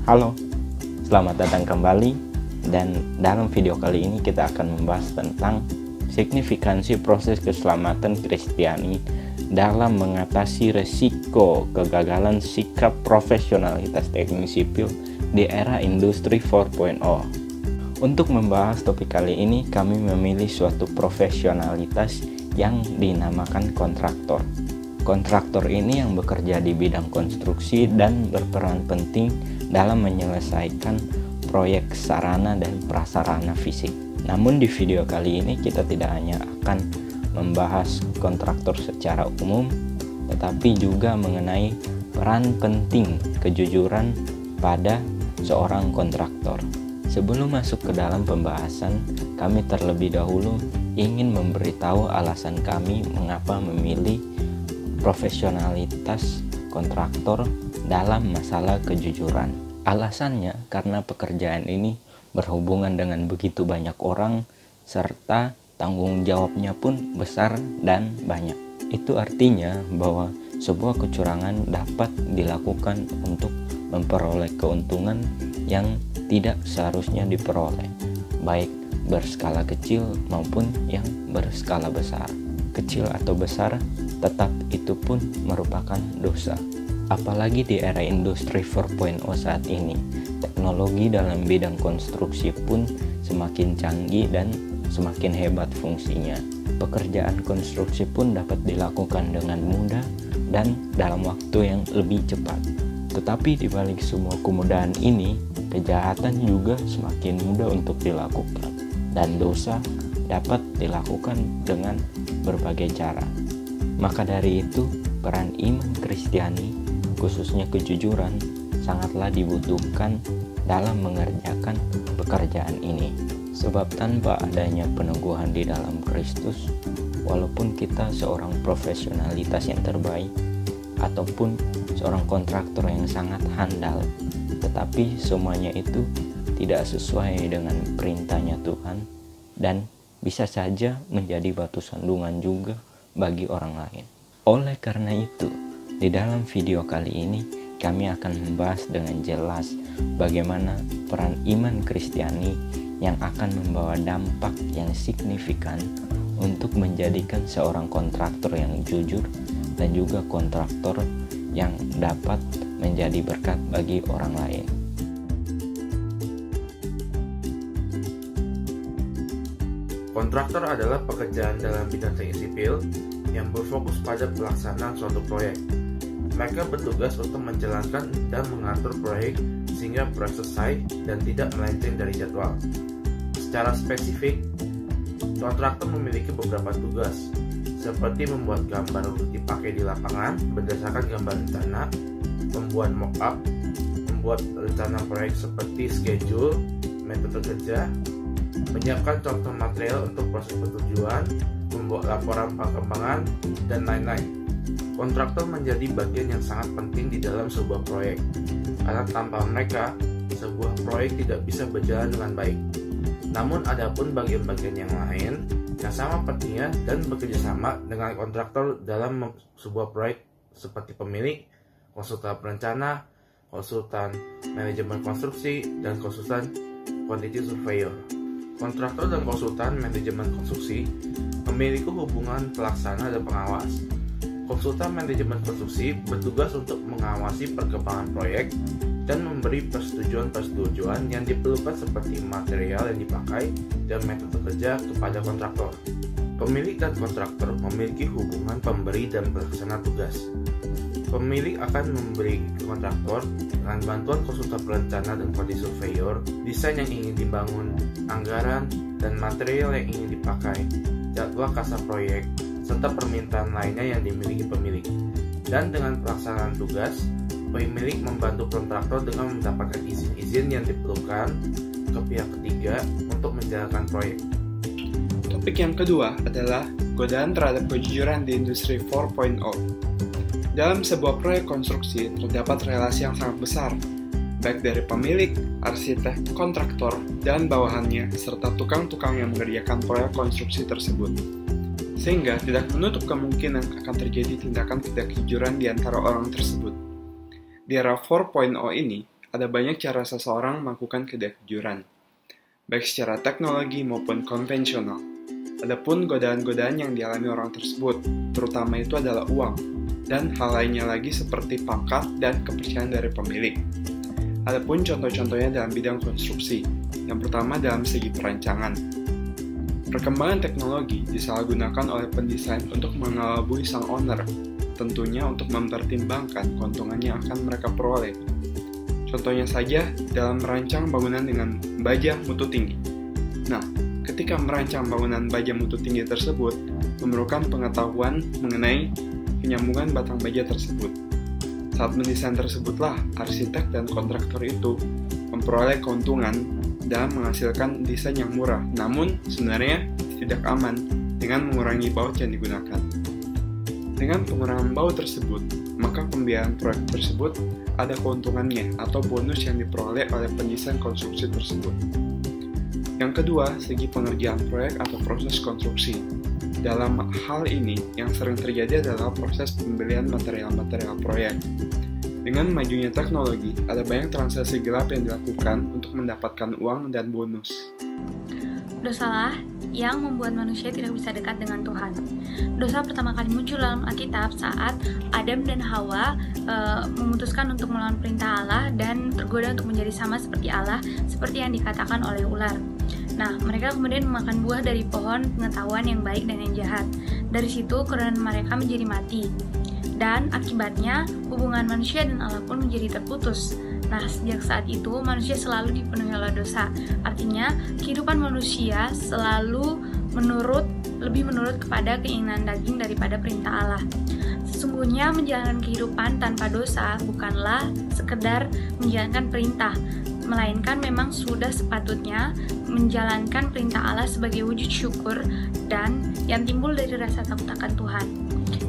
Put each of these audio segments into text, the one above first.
Halo, selamat datang kembali, dan dalam video kali ini kita akan membahas tentang signifikansi proses keselamatan Kristiani dalam mengatasi resiko kegagalan sikap profesionalitas teknik sipil di era industri 4.0. Untuk membahas topik kali ini, kami memilih suatu profesionalitas yang dinamakan kontraktor. Kontraktor ini yang bekerja di bidang konstruksi dan berperan penting dalam menyelesaikan proyek sarana dan prasarana fisik. Namun di video kali ini kita tidak hanya akan membahas kontraktor secara umum, tetapi juga mengenai peran penting kejujuran pada seorang kontraktor. Sebelum masuk ke dalam pembahasan, kami terlebih dahulu ingin memberitahu alasan kami mengapa memilih profesionalitas kontraktor dalam masalah kejujuran. Alasannya karena pekerjaan ini berhubungan dengan begitu banyak orang, serta tanggung jawabnya pun besar dan banyak. Itu artinya bahwa sebuah kecurangan dapat dilakukan untuk memperoleh keuntungan yang tidak seharusnya diperoleh, baik berskala kecil maupun yang berskala besar. Kecil atau besar, tetap itu pun merupakan dosa. Apalagi di era industri 4.0 saat ini, teknologi dalam bidang konstruksi pun semakin canggih dan semakin hebat fungsinya. Pekerjaan konstruksi pun dapat dilakukan dengan mudah dan dalam waktu yang lebih cepat. Tetapi di balik semua kemudahan ini, kejahatan juga semakin mudah untuk dilakukan, dan dosa dapat dilakukan dengan berbagai cara. Maka dari itu, peran iman Kristiani, khususnya kejujuran, sangatlah dibutuhkan dalam mengerjakan pekerjaan ini. Sebab tanpa adanya peneguhan di dalam Kristus, walaupun kita seorang profesionalitas yang terbaik ataupun seorang kontraktor yang sangat handal, tetapi semuanya itu tidak sesuai dengan perintahnya Tuhan dan bisa saja menjadi batu sandungan juga bagi orang lain. Oleh karena itu, di dalam video kali ini kami akan membahas dengan jelas bagaimana peran iman Kristiani yang akan membawa dampak yang signifikan untuk menjadikan seorang kontraktor yang jujur dan juga kontraktor yang dapat menjadi berkat bagi orang lain. Kontraktor adalah pekerjaan dalam bidang teknik sipil yang berfokus pada pelaksanaan suatu proyek. Mereka bertugas untuk menjalankan dan mengatur proyek sehingga proyek selesai dan tidak melenceng dari jadwal. Secara spesifik, kontraktor memiliki beberapa tugas, seperti membuat gambar untuk dipakai di lapangan berdasarkan gambar rencana, membuat mock-up, membuat rencana proyek seperti schedule, metode kerja, menyiapkan contoh material untuk proses persetujuan, membuat laporan perkembangan, dan lain-lain. Kontraktor menjadi bagian yang sangat penting di dalam sebuah proyek, karena tanpa mereka, sebuah proyek tidak bisa berjalan dengan baik. Namun adapun bagian-bagian yang lain yang sama pentingnya dan bekerjasama dengan kontraktor dalam sebuah proyek seperti pemilik, konsultan perencana, konsultan manajemen konstruksi, dan konsultan quantity surveyor. Kontraktor dan konsultan manajemen konstruksi memiliki hubungan pelaksana dan pengawas. Konsultan manajemen konstruksi bertugas untuk mengawasi perkembangan proyek dan memberi persetujuan-persetujuan yang diperlukan seperti material yang dipakai dan metode kerja kepada kontraktor. Pemilik dan kontraktor memiliki hubungan pemberi dan pelaksana tugas. Pemilik akan memberi ke kontraktor dengan bantuan konsultan perencana dan quantity surveyor, desain yang ingin dibangun, anggaran, dan material yang ingin dipakai, jadwal kasar proyek, serta permintaan lainnya yang dimiliki pemilik. Dan dengan pelaksanaan tugas, pemilik membantu kontraktor dengan mendapatkan izin-izin yang diperlukan ke pihak ketiga untuk menjalankan proyek. Topik yang kedua adalah godaan terhadap kejujuran di industri 4.0. Dalam sebuah proyek konstruksi terdapat relasi yang sangat besar, baik dari pemilik, arsitek, kontraktor, dan bawahannya, serta tukang-tukang yang mengerjakan proyek konstruksi tersebut. Sehingga tidak menutup kemungkinan akan terjadi tindakan ketidakjujuran di antara orang tersebut. Di era 4.0 ini, ada banyak cara seseorang melakukan ketidakjujuran, baik secara teknologi maupun konvensional. Adapun godaan-godaan yang dialami orang tersebut, terutama itu adalah uang, dan hal lainnya lagi seperti pangkat dan kepercayaan dari pemilik. Adapun contoh-contohnya dalam bidang konstruksi. Yang pertama dalam segi perancangan. Perkembangan teknologi disalahgunakan oleh pendesain untuk mengelabui sang owner, tentunya untuk mempertimbangkan keuntungan yang akan mereka peroleh. Contohnya saja dalam merancang bangunan dengan baja mutu tinggi. Nah, ketika merancang bangunan baja mutu tinggi tersebut, memerlukan pengetahuan mengenai penyambungan batang baja tersebut. Saat mendesain tersebutlah, arsitek dan kontraktor itu memperoleh keuntungan dalam menghasilkan desain yang murah, namun sebenarnya tidak aman dengan mengurangi baut yang digunakan. Dengan pengurangan baut tersebut, maka pembiayaan proyek tersebut ada keuntungannya atau bonus yang diperoleh oleh pendesain konstruksi tersebut. Yang kedua, segi pengerjaan proyek atau proses konstruksi. Dalam hal ini, yang sering terjadi adalah proses pembelian material-material proyek. Dengan majunya teknologi, ada banyak transaksi gelap yang dilakukan untuk mendapatkan uang dan bonus. Dosalah yang membuat manusia tidak bisa dekat dengan Tuhan. Dosa pertama kali muncul dalam Alkitab saat Adam dan Hawa memutuskan untuk melawan perintah Allah dan tergoda untuk menjadi sama seperti Allah, seperti yang dikatakan oleh ular. Nah, mereka kemudian memakan buah dari pohon pengetahuan yang baik dan yang jahat. Dari situ, kerohanian mereka menjadi mati. Dan akibatnya, hubungan manusia dan Allah pun menjadi terputus. Nah, sejak saat itu, manusia selalu dipenuhi oleh dosa. Artinya, kehidupan manusia selalu lebih menurut kepada keinginan daging daripada perintah Allah. Sesungguhnya, menjalankan kehidupan tanpa dosa bukanlah sekedar menjalankan perintah, melainkan memang sudah sepatutnya menjalankan perintah Allah sebagai wujud syukur dan yang timbul dari rasa takut akan Tuhan,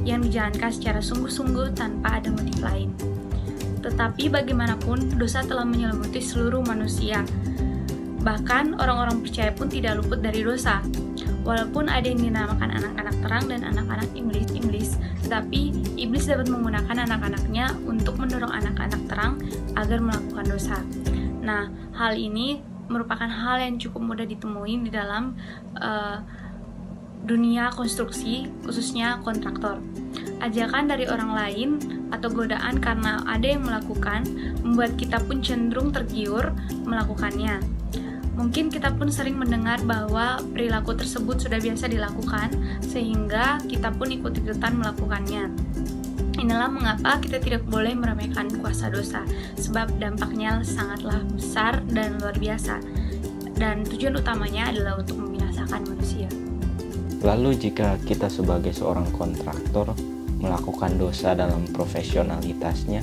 yang dijalankan secara sungguh-sungguh tanpa ada motif lain. Tetapi bagaimanapun, dosa telah menyelimuti seluruh manusia. Bahkan orang-orang percaya pun tidak luput dari dosa. Walaupun ada yang dinamakan anak-anak terang dan anak-anak iblis, tetapi iblis dapat menggunakan anak-anaknya untuk mendorong anak-anak terang agar melakukan dosa. Nah, hal ini merupakan hal yang cukup mudah ditemui di dalam dunia konstruksi, khususnya kontraktor. Ajakan dari orang lain atau godaan karena ada yang melakukan membuat kita pun cenderung tergiur melakukannya. Mungkin kita pun sering mendengar bahwa perilaku tersebut sudah biasa dilakukan sehingga kita pun ikut-ikutan melakukannya. Inilah mengapa kita tidak boleh meremehkan kuasa dosa, sebab dampaknya sangatlah besar dan luar biasa. Dan tujuan utamanya adalah untuk membinasakan manusia. Lalu jika kita sebagai seorang kontraktor melakukan dosa dalam profesionalitasnya,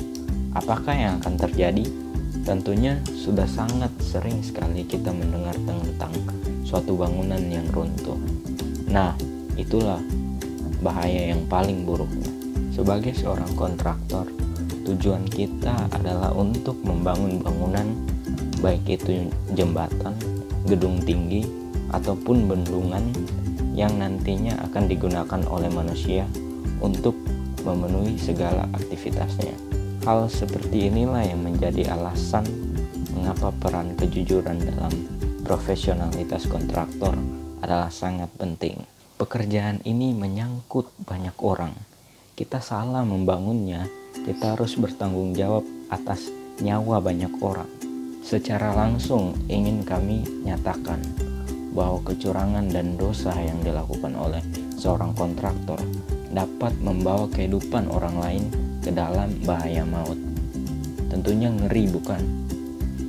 apakah yang akan terjadi? Tentunya sudah sangat sering sekali kita mendengar tentang suatu bangunan yang runtuh. Nah, itulah bahaya yang paling buruknya. Sebagai seorang kontraktor, tujuan kita adalah untuk membangun bangunan, baik itu jembatan, gedung tinggi, ataupun bendungan yang nantinya akan digunakan oleh manusia untuk memenuhi segala aktivitasnya. Hal seperti inilah yang menjadi alasan mengapa peran kejujuran dalam profesionalitas kontraktor adalah sangat penting. Pekerjaan ini menyangkut banyak orang. Kita salah membangunnya, kita harus bertanggung jawab atas nyawa banyak orang. Secara langsung ingin kami nyatakan bahwa kecurangan dan dosa yang dilakukan oleh seorang kontraktor dapat membawa kehidupan orang lain ke dalam bahaya maut. Tentunya ngeri, bukan?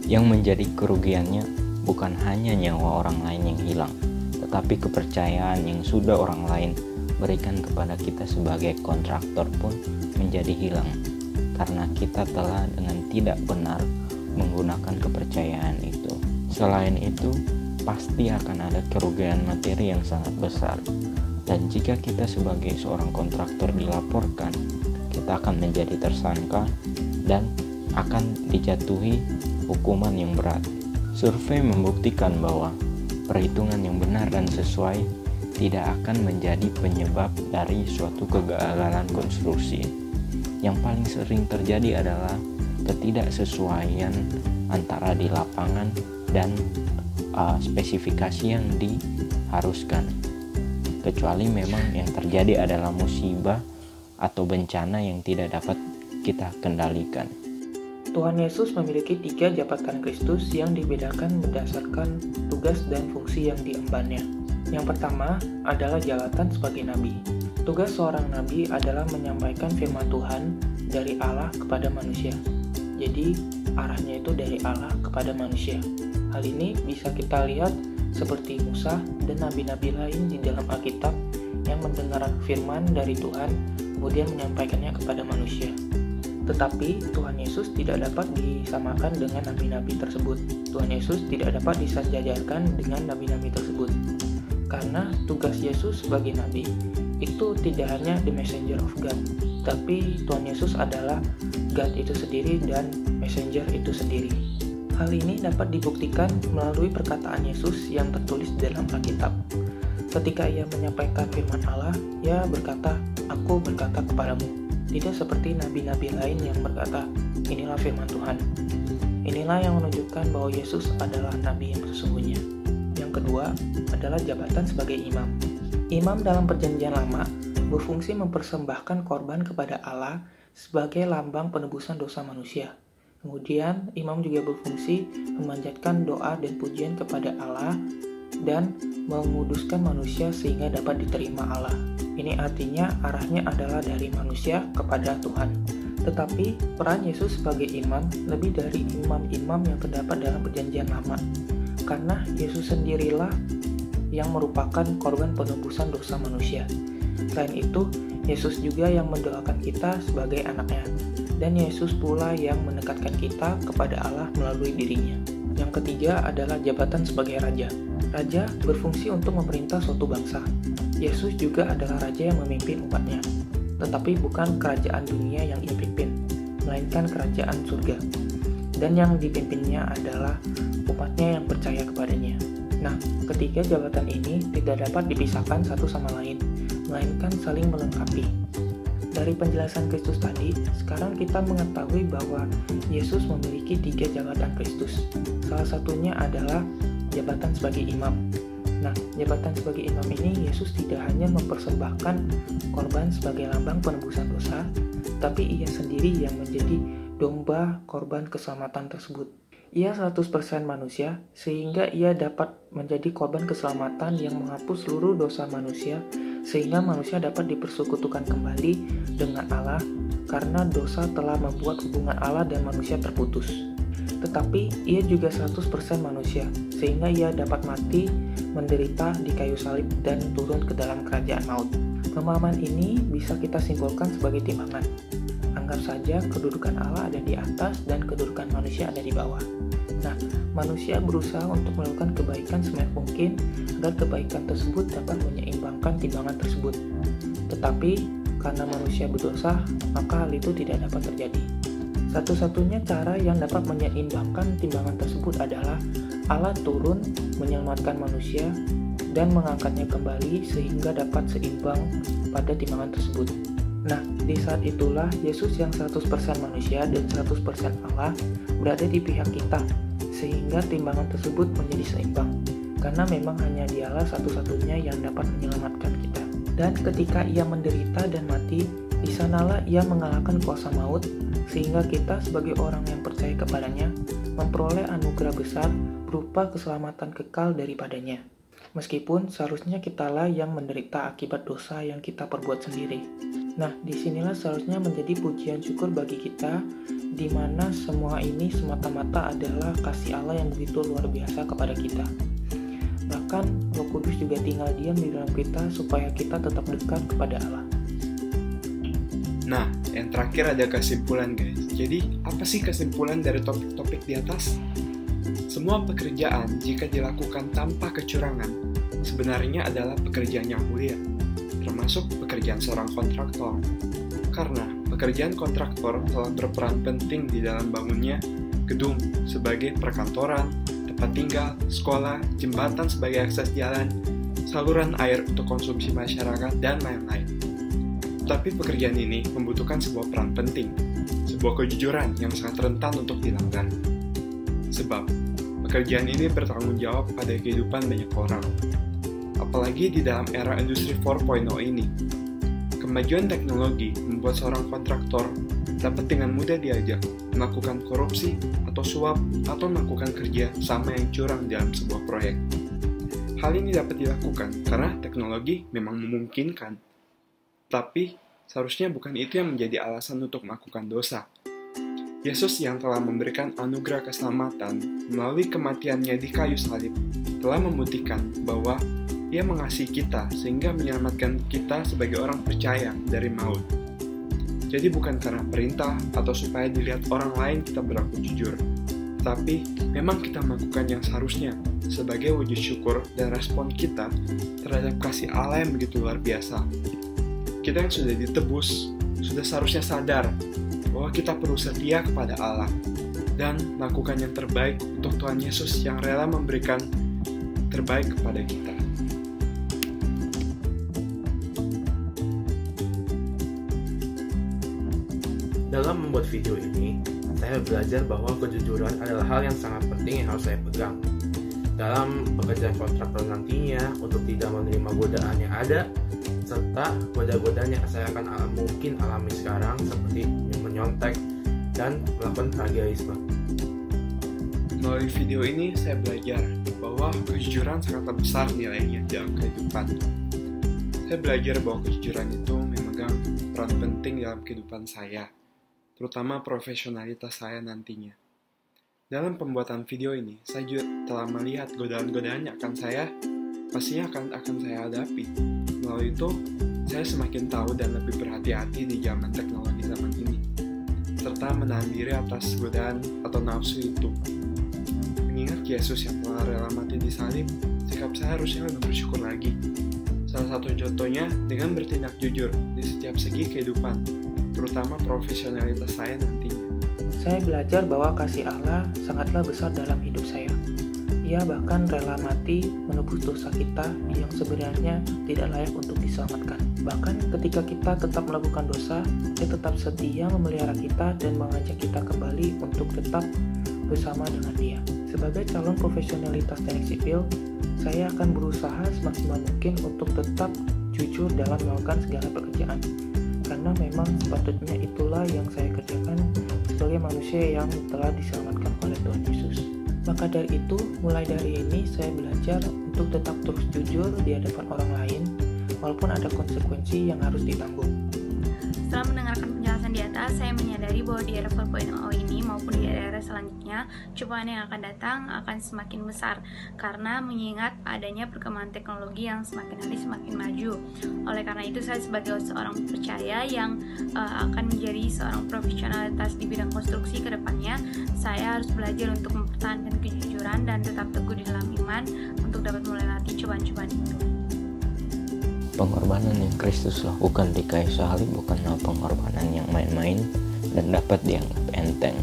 Yang menjadi kerugiannya bukan hanya nyawa orang lain yang hilang, tetapi kepercayaan yang sudah orang lain berikan kepada kita sebagai kontraktor pun menjadi hilang, karena kita telah dengan tidak benar menggunakan kepercayaan itu. Selain itu, pasti akan ada kerugian materi yang sangat besar. Dan jika kita sebagai seorang kontraktor dilaporkan, kita akan menjadi tersangka dan akan dijatuhi hukuman yang berat. Survei membuktikan bahwa perhitungan yang benar dan sesuai tidak akan menjadi penyebab dari suatu kegagalan konstruksi. Yang paling sering terjadi adalah ketidaksesuaian antara di lapangan dan spesifikasi yang diharuskan, kecuali memang yang terjadi adalah musibah atau bencana yang tidak dapat kita kendalikan. Tuhan Yesus memiliki 3 jabatan Kristus yang dibedakan berdasarkan tugas dan fungsi yang diembannya. Yang pertama adalah jabatan sebagai nabi. Tugas seorang nabi adalah menyampaikan firman Tuhan dari Allah kepada manusia. Jadi arahnya itu dari Allah kepada manusia. Hal ini bisa kita lihat seperti Musa dan nabi-nabi lain di dalam Alkitab yang mendengar firman dari Tuhan kemudian menyampaikannya kepada manusia. Tetapi Tuhan Yesus tidak dapat disamakan dengan nabi-nabi tersebut. Tuhan Yesus tidak dapat disejajarkan dengan nabi-nabi tersebut. Karena tugas Yesus sebagai nabi itu tidak hanya the messenger of God, tapi Tuhan Yesus adalah God itu sendiri dan messenger itu sendiri. Hal ini dapat dibuktikan melalui perkataan Yesus yang tertulis dalam Alkitab. Ketika ia menyampaikan firman Allah, ia berkata, "Aku berkata kepadamu." Tidak seperti nabi-nabi lain yang berkata, "Inilah firman Tuhan." Inilah yang menunjukkan bahwa Yesus adalah nabi yang sesungguhnya. Yang kedua adalah jabatan sebagai imam. Imam dalam Perjanjian Lama berfungsi mempersembahkan korban kepada Allah sebagai lambang penebusan dosa manusia. Kemudian, imam juga berfungsi memanjatkan doa dan pujian kepada Allah dan menguduskan manusia sehingga dapat diterima Allah. Ini artinya arahnya adalah dari manusia kepada Tuhan. Tetapi peran Yesus sebagai imam lebih dari imam-imam yang terdapat dalam Perjanjian Lama. Karena Yesus sendirilah yang merupakan korban penebusan dosa manusia. Selain itu, Yesus juga yang mendoakan kita sebagai anaknya. Dan Yesus pula yang mendekatkan kita kepada Allah melalui dirinya. Yang ketiga adalah jabatan sebagai raja. Raja berfungsi untuk memerintah suatu bangsa. Yesus juga adalah raja yang memimpin umatnya. Tetapi bukan kerajaan dunia yang ia pimpin, melainkan kerajaan surga. Dan yang dipimpinnya adalah umatnya yang percaya kepadanya. Nah, ketiga jabatan ini tidak dapat dipisahkan satu sama lain, melainkan saling melengkapi. Dari penjelasan Kristus tadi, sekarang kita mengetahui bahwa Yesus memiliki 3 jabatan Kristus. Salah satunya adalah jabatan sebagai imam. Nah, jabatan sebagai imam ini Yesus tidak hanya mempersembahkan korban sebagai lambang penebusan dosa, tapi ia sendiri yang menjadi domba korban keselamatan tersebut. Ia 100% manusia, sehingga ia dapat menjadi korban keselamatan yang menghapus seluruh dosa manusia, sehingga manusia dapat dipersekutukan kembali dengan Allah karena dosa telah membuat hubungan Allah dan manusia terputus. Tetapi ia juga 100% manusia, sehingga ia dapat mati, menderita di kayu salib, dan turun ke dalam kerajaan maut. Pemahaman ini bisa kita simpulkan sebagai timbangan. Anggap saja kedudukan Allah ada di atas dan kedudukan manusia ada di bawah. Nah, manusia berusaha untuk melakukan kebaikan sebanyak mungkin agar kebaikan tersebut dapat menyeimbangkan timbangan tersebut. Tetapi, karena manusia berdosa, maka hal itu tidak dapat terjadi. Satu-satunya cara yang dapat menyeimbangkan timbangan tersebut adalah Allah turun menyelamatkan manusia dan mengangkatnya kembali sehingga dapat seimbang pada timbangan tersebut. Nah, di saat itulah Yesus yang 100% manusia dan 100% Allah berada di pihak kita, sehingga timbangan tersebut menjadi seimbang. Karena memang hanya Dialah satu-satunya yang dapat menyelamatkan kita. Dan ketika ia menderita dan mati, di sanalah ia mengalahkan kuasa maut, sehingga kita sebagai orang yang percaya kepadanya memperoleh anugerah besar berupa keselamatan kekal daripadanya. Meskipun seharusnya kitalah yang menderita akibat dosa yang kita perbuat sendiri. Nah, disinilah seharusnya menjadi pujian syukur bagi kita, di mana semua ini semata-mata adalah kasih Allah yang begitu luar biasa kepada kita. Bahkan Roh Kudus juga tinggal diam di dalam kita supaya kita tetap dekat kepada Allah. Nah, yang terakhir ada kesimpulan guys. Jadi, apa sih kesimpulan dari topik-topik di atas? Semua pekerjaan jika dilakukan tanpa kecurangan sebenarnya adalah pekerjaan yang mulia, termasuk pekerjaan seorang kontraktor. Karena pekerjaan kontraktor telah berperan penting di dalam bangunnya gedung sebagai perkantoran, tempat tinggal, sekolah, jembatan sebagai akses jalan, saluran air untuk konsumsi masyarakat, dan lain-lain. Tapi pekerjaan ini membutuhkan sebuah peran penting, sebuah kejujuran yang sangat rentan untuk dilanggar. Sebab, pekerjaan ini bertanggung jawab pada kehidupan banyak orang. Apalagi di dalam era industri 4.0 ini. Kemajuan teknologi membuat seorang kontraktor dapat dengan mudah diajak melakukan korupsi atau suap atau melakukan kerja sama yang curang dalam sebuah proyek. Hal ini dapat dilakukan karena teknologi memang memungkinkan. Tapi, seharusnya bukan itu yang menjadi alasan untuk melakukan dosa. Yesus yang telah memberikan anugerah keselamatan melalui kematiannya di kayu salib telah membuktikan bahwa Ia mengasihi kita sehingga menyelamatkan kita sebagai orang percaya dari maut. Jadi bukan karena perintah atau supaya dilihat orang lain kita berlaku jujur, tapi memang kita melakukan yang seharusnya sebagai wujud syukur dan respon kita terhadap kasih Allah yang begitu luar biasa. Kita yang sudah ditebus, sudah seharusnya sadar bahwa kita perlu setia kepada Allah dan melakukan yang terbaik untuk Tuhan Yesus yang rela memberikan terbaik kepada kita. Dalam membuat video ini, saya belajar bahwa kejujuran adalah hal yang sangat penting yang harus saya pegang. Dalam pekerjaan kontraktor nantinya, untuk tidak menerima godaan yang ada, serta godaan-godaan yang saya akan mungkin alami sekarang, seperti menyontek dan melakukan plagiarisme. Melalui video ini, saya belajar bahwa kejujuran sangat besar nilainya dalam kehidupan. Saya belajar bahwa kejujuran itu memegang peran penting dalam kehidupan saya, terutama profesionalitas saya nantinya. Dalam pembuatan video ini, saya juga telah melihat godaan-godaan yang pastinya akan saya hadapi. Melalui itu, saya semakin tahu dan lebih berhati-hati di zaman teknologi zaman ini, serta menahan diri atas godaan atau nafsu itu. Mengingat Yesus yang telah rela mati di salib, sikap saya harusnya lebih bersyukur lagi. Salah satu contohnya dengan bertindak jujur di setiap segi kehidupan, terutama profesionalitas saya nantinya. Saya belajar bahwa kasih Allah sangatlah besar dalam hidup saya. Ia bahkan rela mati menebus dosa kita yang sebenarnya tidak layak untuk diselamatkan. Bahkan ketika kita tetap melakukan dosa, Dia tetap setia memelihara kita dan mengajak kita kembali untuk tetap bersama dengan Dia. Sebagai calon profesionalitas teknik sipil, saya akan berusaha semaksimal mungkin untuk tetap jujur dalam melakukan segala pekerjaan. Karena memang sepatutnya itulah yang saya kerjakan sebagai manusia yang telah diselamatkan oleh Tuhan Yesus. Maka dari itu, mulai dari ini saya belajar untuk tetap terus jujur di hadapan orang lain, walaupun ada konsekuensi yang harus ditanggung. Setelah mendengarkan penjelasan di atas, saya menyadari bahwa di era 4.0 ini maupun di era selanjutnya, cobaan yang akan datang akan semakin besar karena mengingat adanya perkembangan teknologi yang semakin hari semakin maju. Oleh karena itu, saya sebagai seorang percaya yang akan menjadi seorang profesionalitas di bidang konstruksi ke depannya, saya harus belajar untuk mempertahankan kejujuran dan tetap teguh di dalam iman untuk dapat melewati cobaan-cobaan itu. Pengorbanan yang Kristus lakukan di kayu salib bukanlah pengorbanan yang main-main dan dapat dianggap enteng.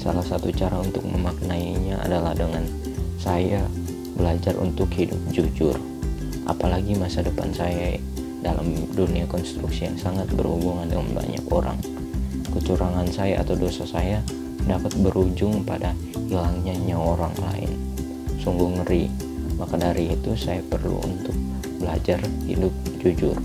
Salah satu cara untuk memaknainya adalah dengan saya belajar untuk hidup jujur. Apalagi masa depan saya dalam dunia konstruksi yang sangat berhubungan dengan banyak orang. Kecurangan saya atau dosa saya dapat berujung pada hilangnya nyawa orang lain. Sungguh ngeri. Maka dari itu saya perlu untuk belajar hidup jujur.